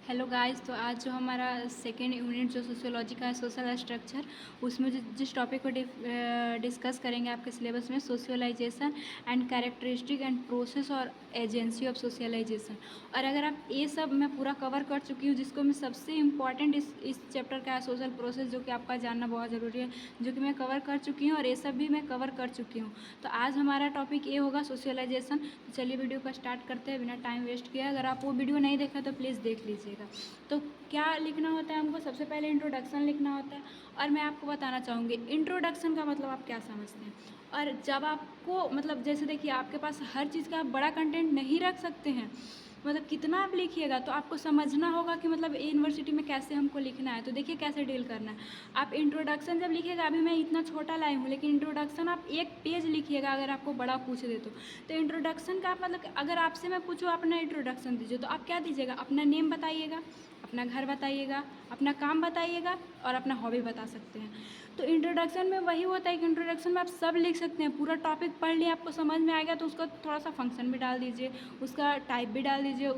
Hello guys. तो आज जो हमारा सेकेंड यूनिट जो सोशियोलॉजी का है, सोशल स्ट्रक्चर, उसमें जिस टॉपिक को डिस्कस करेंगे आपके सिलेबस में, सोशियलाइजेशन एंड कैरेक्टरिस्टिक एंड प्रोसेस और एजेंसी ऑफ सोशियलाइजेशन। और अगर आप ये सब मैं पूरा कवर कर चुकी हूँ, जिसको मैं सबसे इम्पॉर्टेंट इस चैप्टर का है सोशल प्रोसेस, जो कि आपका जानना बहुत ज़रूरी है, जो कि मैं कवर कर चुकी हूँ और ये सब भी मैं कवर कर चुकी हूँ। तो आज हमारा टॉपिक ये होगा सोशियलाइजेशन। तो चलिए वीडियो को स्टार्ट करते हैं बिना टाइम वेस्ट किए। अगर आप वो वीडियो नहीं देखें तो प्लीज़ देख लीजिए। तो क्या लिखना होता है हमको? सबसे पहले इंट्रोडक्शन लिखना होता है। और मैं आपको बताना चाहूँगी इंट्रोडक्शन का मतलब आप क्या समझते हैं। और जब आपको मतलब जैसे देखिए, आपके पास हर चीज़ का आप बड़ा कंटेंट नहीं रख सकते हैं, मतलब कितना आप लिखिएगा, तो आपको समझना होगा कि मतलब यूनिवर्सिटी में कैसे हमको लिखना है। तो देखिए कैसे डील करना है। आप इंट्रोडक्शन जब लिखिएगा, अभी मैं इतना छोटा लाई हूँ, लेकिन इंट्रोडक्शन आप एक पेज लिखिएगा अगर आपको बड़ा पूछ दे तो इंट्रोडक्शन का मतलब, अगर आपसे मैं पूछूँ अपना इंट्रोडक्शन दीजिए, तो आप क्या दीजिएगा? अपना नेम बताइएगा, अपना घर बताइएगा, अपना काम बताइएगा और अपना हॉबी बता सकते हैं। तो इंट्रोडक्शन में वही होता है कि इंट्रोडक्शन में आप सब लिख सकते हैं। पूरा टॉपिक पढ़ लिया, आपको समझ में आ गया, तो उसका थोड़ा सा फंक्शन भी डाल दीजिए, उसका टाइप भी डाल दीजिए,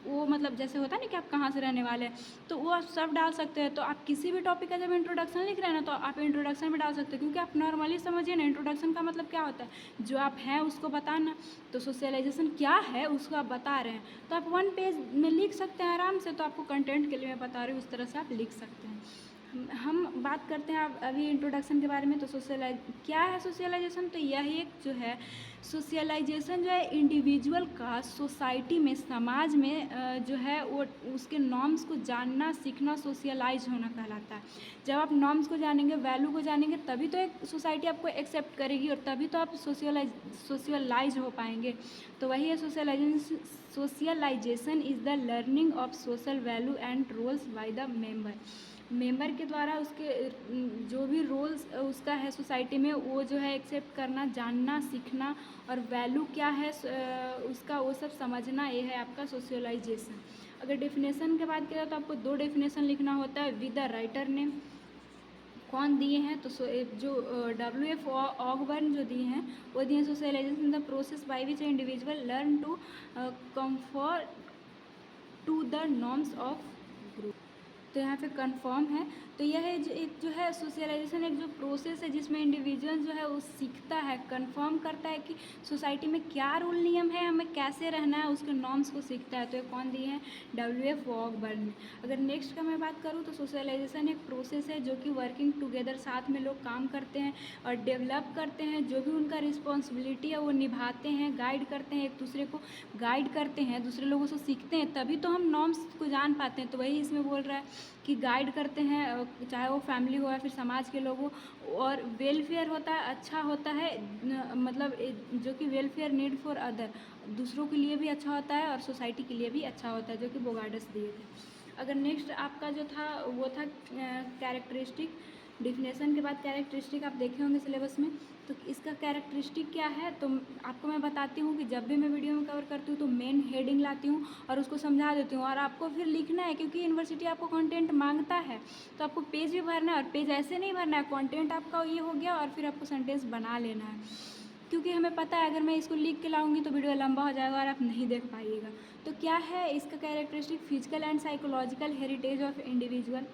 वो मतलब जैसे होता है ना कि आप कहाँ से रहने वाले हैं, तो वो आप सब डाल सकते हैं। तो आप किसी भी टॉपिक का जब इंट्रोडक्शन लिख रहे हैं ना, तो आप इंट्रोडक्शन में डाल सकते हैं, क्योंकि आप नॉर्मली समझिए ना, इंट्रोडक्शन का मतलब क्या होता है, जो आप हैं उसको बताना। तो सोशलाइजेशन क्या है उसको आप बता रहे हैं, तो आप 1 पेज में लिख सकते हैं आराम से। तो आपको कंटेंट के लिए मैं बता रही हूँ, उस तरह से आप लिख सकते हैं। हम बात करते हैं अब अभी इंट्रोडक्शन के बारे में। तो क्या है सोशलाइजेशन? तो यह एक जो है सोशलाइजेशन जो है इंडिविजुअल का सोसाइटी में, समाज में जो है वो उसके नॉर्म्स को जानना, सीखना, सोशलाइज होना कहलाता है। जब आप नॉर्म्स को जानेंगे, वैल्यू को जानेंगे, तभी तो एक सोसाइटी आपको एक्सेप्ट करेगी और तभी तो आप सोशलाइज हो पाएंगे। तो वही है socialisation. Socialisation is the learning of social value and roles by the member के द्वारा उसके जो भी रोल्स उसका है सोसाइटी में, वो जो है एक्सेप्ट करना, जानना, सीखना और वैल्यू क्या है उसका, वो सब समझना, ये है आपका सोशलाइजेशन। अगर डेफिनेशन के बात किया तो आपको 2 डेफिनेशन लिखना होता है विद द राइटर नेम। कौन दिए हैं? तो जो WF ऑगबर्न जो दिए हैं, वो दिए socialisation the process by which individual learn to comfort to the norms of group. तो यहाँ पे कन्फर्म है। तो यह है जो एक जो है सोशलाइजेशन, एक जो प्रोसेस है जिसमें इंडिविजुअल जो है वो सीखता है, कन्फर्म करता है कि सोसाइटी में क्या रूल नियम है, हमें कैसे रहना है, उसके नॉर्म्स को सीखता है। तो ये कौन दिए हैं? WF वॉगबर्न ने। अगर नेक्स्ट का मैं बात करूँ तो सोशलाइजेशन एक प्रोसेस है जो कि वर्किंग टुगेदर, साथ में लोग काम करते हैं और डेवलप करते हैं, जो भी उनका रिस्पॉन्सिबिलिटी है वो निभाते हैं, गाइड करते हैं, एक दूसरे को गाइड करते हैं, दूसरे लोगों से सीखते हैं, तभी तो हम नॉर्म्स को जान पाते हैं। तो वही इसमें बोल रहा है कि गाइड करते हैं, चाहे वो फैमिली हो या फिर समाज के लोग हो। और वेलफेयर होता है, अच्छा होता है, मतलब जो कि वेलफेयर नीड फॉर अदर, दूसरों के लिए भी अच्छा होता है और सोसाइटी के लिए भी अच्छा होता है, जो कि बोगार्डस दिए थे। अगर नेक्स्ट आपका जो था वो था कैरेक्टरिस्टिक। डिफिनेशन के बाद कैरेक्टरिस्टिक आप देखे होंगे सिलेबस में। तो इसका कैरेक्टरिस्टिक क्या है, तो आपको मैं बताती हूँ कि जब भी मैं वीडियो में कवर करती हूँ तो मेन हेडिंग लाती हूँ और उसको समझा देती हूँ, और आपको फिर लिखना है, क्योंकि यूनिवर्सिटी आपको कंटेंट मांगता है। तो आपको पेज भी भरना है, और पेज ऐसे नहीं भरना है, कंटेंट आपका ये हो गया और फिर आपको सेंटेंस बना लेना है, क्योंकि हमें पता है अगर मैं इसको लिख के लाऊंगी तो वीडियो लंबा हो जाएगा और आप नहीं देख पाइएगा। तो क्या है इसका characteristic? Physical and psychological heritage of individual.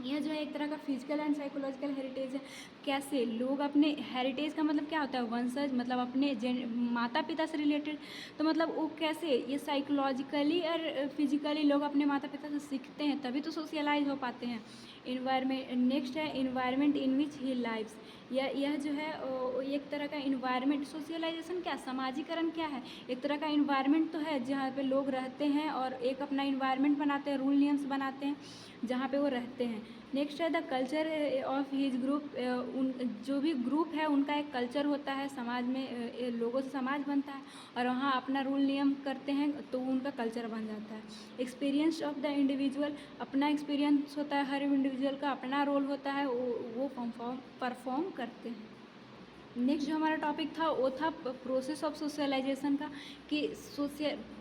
यह जो है एक तरह का फिजिकल एंड साइकोलॉजिकल हेरिटेज है। कैसे लोग अपने हेरिटेज का मतलब क्या होता है? वंशज, मतलब अपने माता पिता से रिलेटेड। तो मतलब वो कैसे, ये साइकोलॉजिकली और फिजिकली लोग अपने माता पिता से सीखते हैं, तभी तो सोशलाइज हो पाते हैं। इन्वायरमेंट नेक्स्ट है, इन्वायरमेंट इन विच ही लाइव्स। यह जो है एक तरह का इन्वायरमेंट। सोशलाइजेशन क्या, समाजीकरण क्या है? एक तरह का इन्वायरमेंट तो है जहाँ पे लोग रहते हैं और एक अपना इन्वायरमेंट बनाते हैं, रूल नियम्स बनाते हैं जहाँ पे वो रहते हैं। नेक्स्ट है the culture of his group. उन जो भी ग्रुप है उनका एक कल्चर होता है, समाज में लोगों से समाज बनता है और वहाँ अपना रूल नियम करते हैं, तो उनका कल्चर बन जाता है। एक्सपीरियंस ऑफ द इंडिविजुअल, अपना एक्सपीरियंस होता है, हर इंडिविजुअल का अपना रोल होता है, वो परफॉर्म करते हैं। नेक्स्ट जो हमारा टॉपिक था वो था प्रोसेस ऑफ सोशलाइजेशन का, कि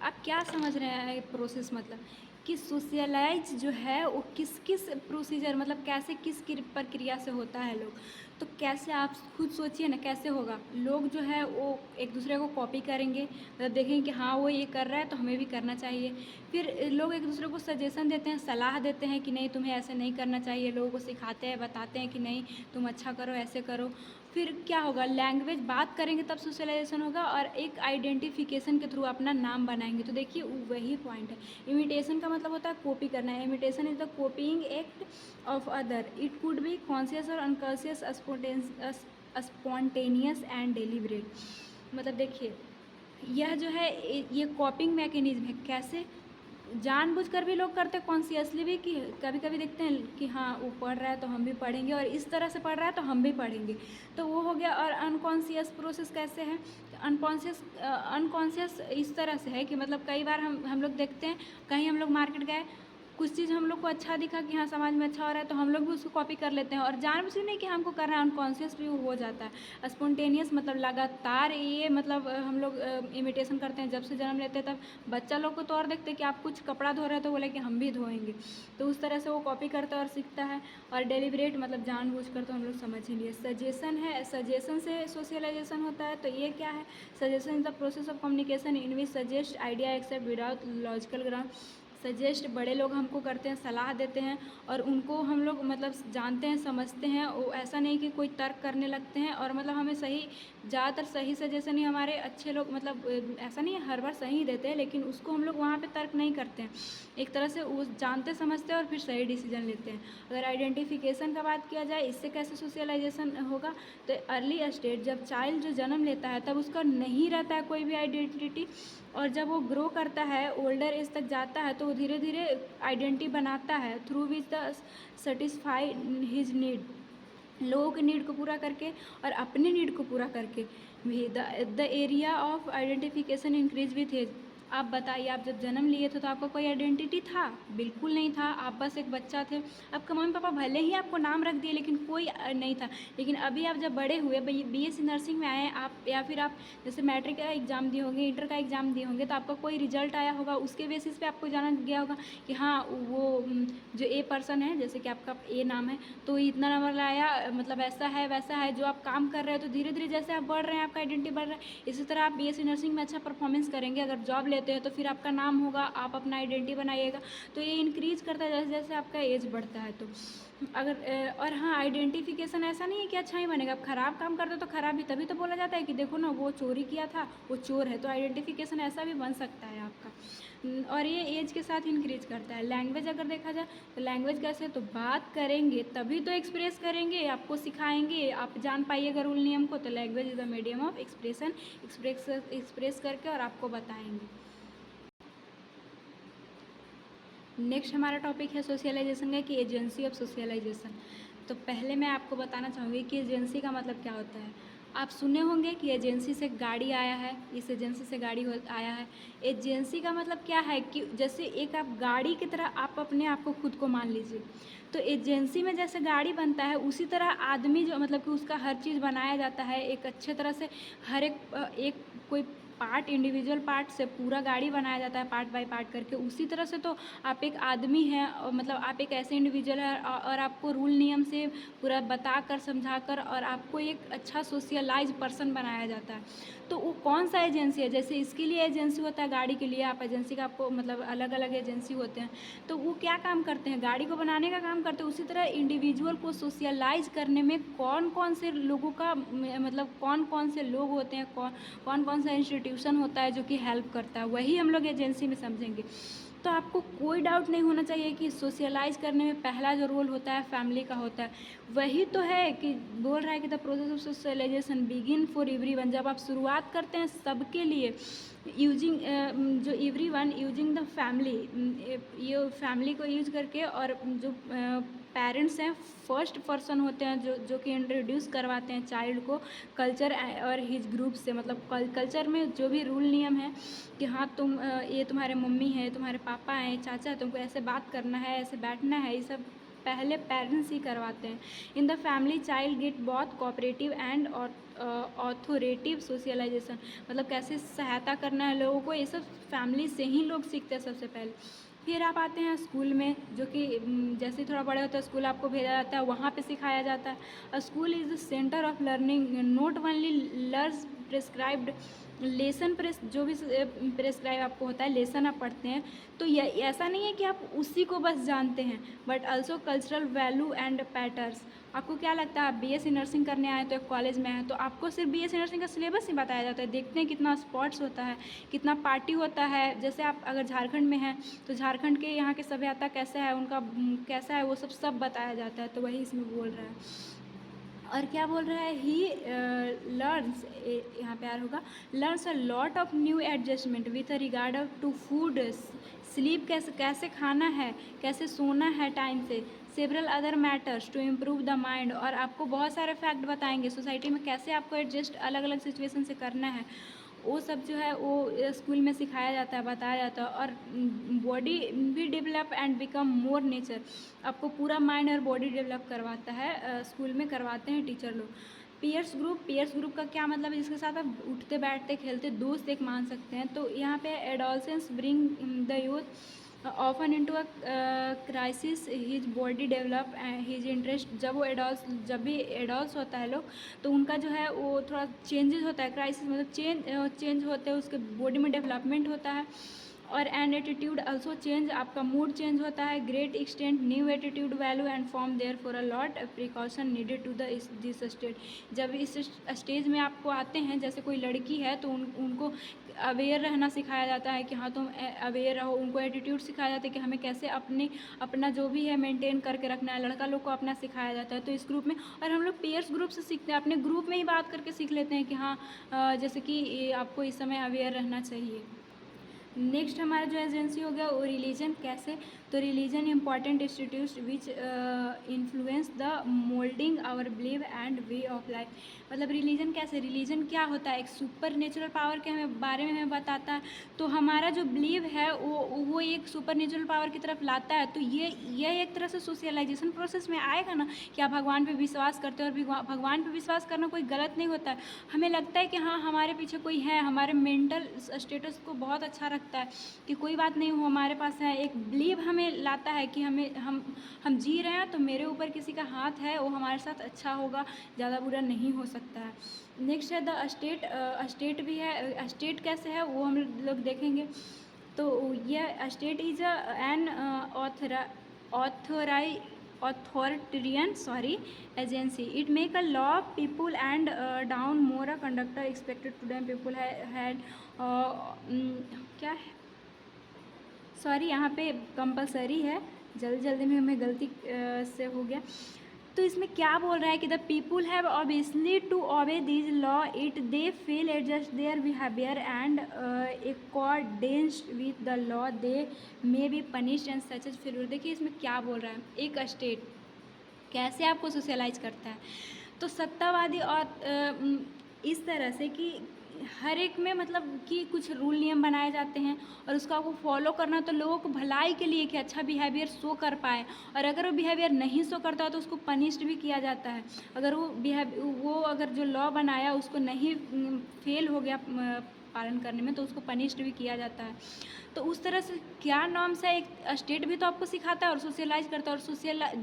आप क्या समझ रहे हैं प्रोसेस मतलब कि सोशलाइज जो है वो किस किस प्रोसीजर, मतलब कैसे किस प्रक्रिया से होता है लोग। तो कैसे आप खुद सोचिए ना, कैसे होगा? लोग जो है वो एक दूसरे को कॉपी करेंगे, मतलब देखेंगे कि हाँ वो ये कर रहा है तो हमें भी करना चाहिए। फिर लोग एक दूसरे को सजेशन देते हैं, सलाह देते हैं कि नहीं तुम्हें ऐसे नहीं करना चाहिए, लोगों को सिखाते हैं, बताते हैं कि नहीं तुम अच्छा करो, ऐसे करो। फिर क्या होगा? लैंग्वेज बात करेंगे तब सोशलाइजेशन होगा, और एक आइडेंटिफिकेशन के थ्रू अपना नाम बनाएंगे। तो देखिए वही पॉइंट है। इमिटेशन का मतलब होता है कॉपी करना है। Imitation is the copying act of other. It could be conscious or unconscious, spontaneous and deliberate. मतलब देखिए यह जो है ये कॉपिंग मैकेनिज्म है। कैसे? जानबूझकर भी लोग करते हैं, कॉन्शियसली भी, कि कभी कभी देखते हैं कि हाँ वो पढ़ रहा है तो हम भी पढ़ेंगे, और इस तरह से पढ़ रहा है तो हम भी पढ़ेंगे, तो वो हो गया। और अनकॉन्शियस प्रोसेस कैसे है? अनकॉन्शियस इस तरह से है कि मतलब कई बार हम लोग देखते हैं, कहीं हम लोग मार्केट गए, कुछ चीज़ हम लोग को अच्छा दिखा कि हाँ समाज में अच्छा हो रहा है, तो हम लोग भी उसको कॉपी कर लेते हैं, और जानबूझ नहीं कि हमको करना है, अनकॉन्शियस भी वो हो जाता है। स्पॉन्टेनियस मतलब लगातार, ये मतलब हम लोग इमिटेशन करते हैं जब से जन्म लेते हैं तब। बच्चा लोग को तो और देखते हैं कि आप कुछ कपड़ा धो रहे हैं तो बोले कि हम भी धोएंगे, तो उस तरह से वो कॉपी करता है और सीखता है। और डेलिब्रेट मतलब जानबूझ कर, तो हम लोग समझ ही लिए। सजेशन है, सजेशन से सोशलाइजेशन होता है। तो ये क्या है? Suggestion is the process of communication in which suggest idea accept without logical ground. Suggest बड़े लोग हमको करते हैं, सलाह देते हैं, और उनको हम लोग मतलब जानते हैं, समझते हैं। वो ऐसा नहीं कि कोई तर्क करने लगते हैं, और मतलब हमें सही, ज़्यादातर सही सजेशन ही हमारे अच्छे लोग, मतलब ऐसा नहीं है हर बार सही ही देते हैं, लेकिन उसको हम लोग वहाँ पे तर्क नहीं करते हैं। एक तरह से वो जानते समझते हैं और फिर सही डिसीजन लेते हैं। अगर आइडेंटिफिकेशन का बात किया जाए, इससे कैसे सोशलाइजेशन होगा? तो अर्ली स्टेज, जब चाइल्ड जो जन्म लेता है तब उसका नहीं रहता है कोई भी आइडेंटिटी, और जब वो ग्रो करता है, ओल्डर एज तक जाता है, तो वो धीरे धीरे आइडेंटिटी बनाता है, through which the satisfy his need, लोगों के नीड को पूरा करके और अपने नीड को पूरा करके भी। The area of identification increase with age. आप बताइए, आप जब जन्म लिए थे तो आपका कोई आइडेंटिटी था? बिल्कुल नहीं था, आप बस एक बच्चा थे। आपका मम्मी पापा भले ही आपको नाम रख दिए, लेकिन कोई नहीं था। लेकिन अभी आप जब बड़े हुए, बीएससी नर्सिंग में आए आप, या फिर आप जैसे मैट्रिक का एग्ज़ाम दिए होंगे, इंटर का एग्ज़ाम दिए होंगे, तो आपका कोई रिजल्ट आया होगा, उसके बेसिस पे आपको जाना गया होगा कि हाँ वो जो ए पर्सन है, जैसे कि आपका ए नाम है, तो इतना नंबर लाया, मतलब ऐसा है वैसा है। जो आप काम कर रहे हो, तो धीरे धीरे जैसे आप बढ़ रहे हैं आपका आइडेंटिटी बढ़ रहा है। इसी तरह आप बीएससी नर्सिंग में अच्छा परफॉर्मेंस करेंगे, अगर जॉब लेते हैं तो फिर आपका नाम होगा, आप अपना आइडेंटिटी बनाइएगा। तो ये इंक्रीज करता है जैसे जैसे आपका एज बढ़ता है। तो अगर और हाँ, आइडेंटिफिकेशन ऐसा नहीं है कि अच्छा ही बनेगा। आप खराब काम करते हो तो खराब ही, तभी तो बोला जाता है कि देखो ना वो चोरी किया था, वो चोर है। तो आइडेंटिफिकेशन ऐसा भी बन सकता है आपका। और ये एज के साथ इंक्रीज करता है। लैंग्वेज अगर देखा जाए तो लैंग्वेज कैसे? तो बात करेंगे तभी तो एक्सप्रेस करेंगे, आपको सिखाएंगे, आप जान पाइएगा रूल नियम को। तो language is the medium of expression, express करके और आपको बताएंगे। नेक्स्ट हमारा टॉपिक है सोशलाइजेशन का, कि एजेंसी ऑफ सोशलाइजेशन। तो पहले मैं आपको बताना चाहूँगी कि एजेंसी का मतलब क्या होता है। आप सुने होंगे कि एजेंसी से गाड़ी आया है, इस एजेंसी से गाड़ी आया है। एजेंसी का मतलब क्या है कि जैसे एक आप गाड़ी की तरह आप अपने आप को खुद को मान लीजिए। तो एजेंसी में जैसे गाड़ी बनता है, उसी तरह आदमी जो मतलब कि उसका हर चीज़ बनाया जाता है एक अच्छे तरह से। हर एक कोई पार्ट, इंडिविजुअल पार्ट से पूरा गाड़ी बनाया जाता है, पार्ट बाय पार्ट करके। उसी तरह से तो आप एक आदमी हैं, और मतलब आप एक ऐसे इंडिविजुअल हैं, और आपको रूल नियम से पूरा बता कर, समझा कर, और आपको एक अच्छा सोशलाइज पर्सन बनाया जाता है। तो वो कौन सा एजेंसी है? जैसे इसके लिए एजेंसी होता है, गाड़ी के लिए आप एजेंसी का आपको मतलब अलग अलग एजेंसी होते हैं। तो वो क्या काम करते हैं? गाड़ी को बनाने का काम करते हैं। उसी तरह इंडिविजुअल को सोशलाइज करने में कौन कौन से लोगों का मतलब कौन कौन से लोग होते हैं, कौन कौन सा इंस्टीट्यूशन होता है जो कि हेल्प करता है, वही हम लोग एजेंसी में समझेंगे। तो आपको कोई डाउट नहीं होना चाहिए कि सोशलाइज करने में पहला जो रोल होता है फैमिली का होता है। वही तो है कि बोल रहा है कि the process of socialisation begin for everyone. जब आप शुरुआत करते हैं सबके लिए, यूजिंग जो एवरीवन यूजिंग द फैमिली, ये फैमिली को यूज करके, और जो पेरेंट्स हैं फर्स्ट पर्सन होते हैं जो कि इंट्रोड्यूस करवाते हैं चाइल्ड को कल्चर और हिज ग्रुप से। मतलब कल्चर में जो भी रूल नियम है कि हाँ तुम ये तुम्हारे मम्मी है, तुम्हारे पापा हैं, चाचा है, तुमको ऐसे बात करना है, ऐसे बैठना है, ये सब पहले पेरेंट्स ही करवाते हैं। In the family child gate बहुत कोऑपरेटिव एंड ऑथोरेटिव सोशलाइजेशन। मतलब कैसे सहायता करना है लोगों को, ये सब फैमिली से ही लोग सीखते हैं सबसे पहले। फिर आप आते हैं स्कूल में, जो कि जैसे थोड़ा बड़े होते हैं स्कूल आपको भेजा जाता है, वहाँ पे सिखाया जाता है। School is the centre of learning, not only लर्स प्रिस्क्राइब्ड लेसन जो भी प्रिस्क्राइब आपको होता है, लेसन आप पढ़ते हैं, तो ये ऐसा नहीं है कि आप उसी को बस जानते हैं, but also cultural value and patterns. आपको क्या लगता है, आप बीएससी नर्सिंग करने आए तो एक कॉलेज में आए तो आपको सिर्फ बीएससी नर्सिंग का सिलेबस ही बताया जाता है। देखते हैं कितना स्पोर्ट्स होता है, कितना पार्टी होता है। जैसे आप अगर झारखंड में हैं तो झारखंड के यहाँ के सभ्यता कैसा है, उनका कैसा है, वो सब बताया जाता है। तो वही इसमें बोल रहा है। और क्या बोल रहा है, ही लर्न्स, यहाँ पे यार होगा, learns a lot of new adjustment with regard to food, sleep, कैसे कैसे खाना है, कैसे सोना है टाइम से, several other matters to improve the mind. और आपको बहुत सारे फैक्ट बताएंगे सोसाइटी में कैसे आपको एडजस्ट अलग अलग सिचुएशन से करना है, वो सब जो है वो स्कूल में सिखाया जाता है, बताया जाता है। और बॉडी भी develop and become more nature, आपको पूरा माइंड और बॉडी डेवलप करवाता है, स्कूल में करवाते हैं टीचर लोग। पीयर्स ग्रुप का क्या मतलब है, जिसके साथ आप उठते बैठते खेलते दोस्त एक मान सकते हैं। तो यहाँ पे adolescence bring the youth often into a crisis, his body develop his interest. जब भी एडल्ट होता है लोग, तो उनका जो है वो थोड़ा चेंजेस होता है, क्राइसिस मतलब चेंज होते हैं, उसके बॉडी में डेवलपमेंट होता है। और एंड एटीट्यूड आल्सो चेंज, आपका मूड चेंज होता है, great extent new attitude value and form there for a lot precaution needed to this state. जब इस स्टेज में आपको आते हैं, जैसे कोई लड़की है तो उनको अवेयर रहना सिखाया जाता है कि हाँ तुम अवेयर रहो। उनको एटीट्यूड सिखाया जाता है कि हमें कैसे अपना जो भी है मेंटेन करके रखना है। लड़का लोग को अपना सिखाया जाता है। तो इस ग्रुप में, और हम लोग पीयर्स ग्रुप से सीखते हैं, अपने ग्रुप में ही बात करके सीख लेते हैं कि हाँ जैसे कि आपको इस समय अवेयर रहना चाहिए। नेक्स्ट हमारा जो एजेंसी हो गया वो रिलीजन, कैसे, तो religion important institute which influence the moulding our believe and way of life. मतलब रिलीजन कैसे, रिलीजन क्या होता है, एक सुपर नेचुरल पावर के बारे में हमें बताता है। तो हमारा जो बिलीव है वो एक सुपर नेचुरल पावर की तरफ लाता है। तो ये एक तरह से सोशलाइजेशन प्रोसेस में आएगा ना, कि आप भगवान पे विश्वास करते हो, और भगवान पे विश्वास करना कोई गलत नहीं होता है। हमें लगता है कि हाँ हमारे पीछे कोई है, हमारे मेंटल स्टेटस को बहुत अच्छा रखता है कि कोई बात नहीं, वो हमारे पास है। एक बिलीव हमें लाता है कि हम जी रहे हैं तो मेरे ऊपर किसी का हाथ है, वो हमारे साथ अच्छा होगा, ज़्यादा बुरा नहीं हो सकता है। नेक्स्ट है द स्टेट, स्टेट भी है। स्टेट कैसे है वो हम लोग देखेंगे। तो ये state is an authoritarian agency. It make a law people and down more a conductor expected to them people had क्या है, सॉरी यहाँ पे कंपलसरी है, जल्दी में हमें गलती से हो गया। तो इसमें क्या बोल रहा है कि the people have obviously to obey this law, it they fail adjust their behaviour and accordance with the law they may be punished and such as failure. देखिए इसमें क्या बोल रहा है, एक स्टेट कैसे आपको सोशलाइज करता है। तो सत्तावादी और इस तरह से कि हर एक में मतलब कि कुछ रूल नियम बनाए जाते हैं और उसका वो फॉलो करना, तो लोगों को भलाई के लिए कि अच्छा बिहेवियर शो कर पाए। और अगर वो बिहेवियर नहीं शो करता तो उसको पनिश्ड भी किया जाता है। अगर वो अगर जो लॉ बनाया उसको नहीं फेल हो गया पालन करने में, तो उसको पनिश्ड भी किया जाता है। तो उस तरह से क्या नॉर्म्स है, एक स्टेट भी तो आपको सिखाता है और सोशलाइज करता है। और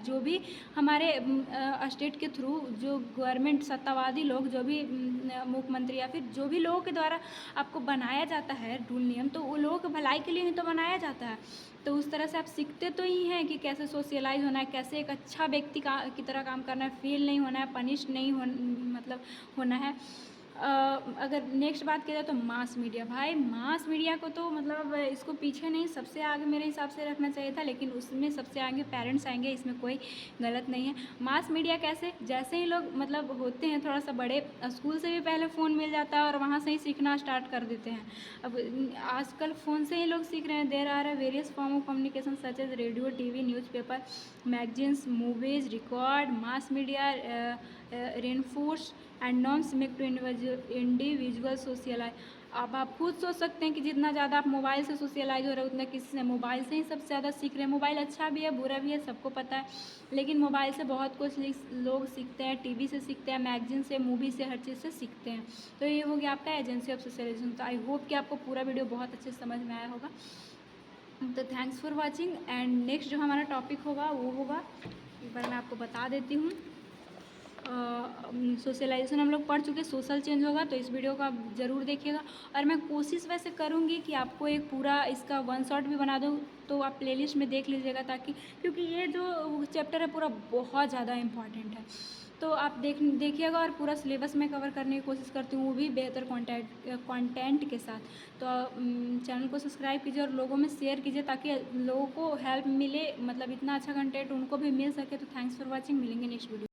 जो भी हमारे स्टेट के थ्रू जो गवर्नमेंट सत्तावादी लोग, जो भी मुख्यमंत्री या फिर जो भी लोगों के द्वारा आपको बनाया जाता है रूल नियम, तो वो लोगों की भलाई के लिए ही तो बनाया जाता है। तो उस तरह से आप सीखते तो ही हैं कि कैसे सोशलाइज होना है, कैसे एक अच्छा व्यक्ति की तरह काम करना है, फेल नहीं होना है, पनिश नहीं मतलब होना है। अगर नेक्स्ट बात किया जाए तो मास मीडिया, भाई मास मीडिया को तो मतलब इसको पीछे नहीं, सबसे आगे मेरे हिसाब से रखना चाहिए था, लेकिन उसमें सबसे आगे पेरेंट्स आएंगे, इसमें कोई गलत नहीं है। मास मीडिया कैसे, जैसे ही लोग मतलब होते हैं थोड़ा सा बड़े, स्कूल से भी पहले फ़ोन मिल जाता है और वहाँ से ही सीखना स्टार्ट कर देते हैं। अब आजकल फ़ोन से ही लोग सीख रहे हैं। There are various form of communication such as radio, TV, newspaper, magazines, movies, record, mass media reinforce and norms make to individual socialise. अब आप खुद सोच सकते हैं कि जितना ज़्यादा आप मोबाइल से सोशलाइज हो रहे हो, उतना किसी से मोबाइल से ही सबसे ज़्यादा सीख रहे हैं। मोबाइल अच्छा भी है बुरा भी है, सबको पता है, लेकिन मोबाइल से बहुत कुछ लोग सीखते हैं, टीवी से सीखते हैं, मैगजीन से, मूवी से, हर चीज़ से सीखते हैं। तो ये हो गया आपका एजेंसी ऑफ सोशलाइजेशन। तो आई होप कि आपको पूरा वीडियो बहुत अच्छे से समझ में आया होगा। तो thanks for watching. And next जो हमारा टॉपिक होगा वो होगा, एक बार मैं आपको बता देती हूँ। सोशलाइजेशन हम लोग पढ़ चुके, सोशल चेंज होगा, तो इस वीडियो को आप ज़रूर देखिएगा। और मैं कोशिश वैसे करूँगी कि आपको एक पूरा इसका वन शॉट भी बना दूँ, तो आप प्लेलिस्ट में देख लीजिएगा, ताकि क्योंकि ये जो चैप्टर है पूरा बहुत ज़्यादा इम्पॉर्टेंट है, तो आप देखिएगा। और पूरा सिलेबस में कवर करने की कोशिश करती हूँ, वो भी बेहतर कंटेंट के साथ। तो चैनल को सब्सक्राइब कीजिए और लोगों में शेयर कीजिए, ताकि लोगों को हेल्प मिले, मतलब इतना अच्छा कंटेंट उनको भी मिल सके। तो थैंक्स फॉर वॉचिंग, मिलेंगे नेक्स्ट वीडियो।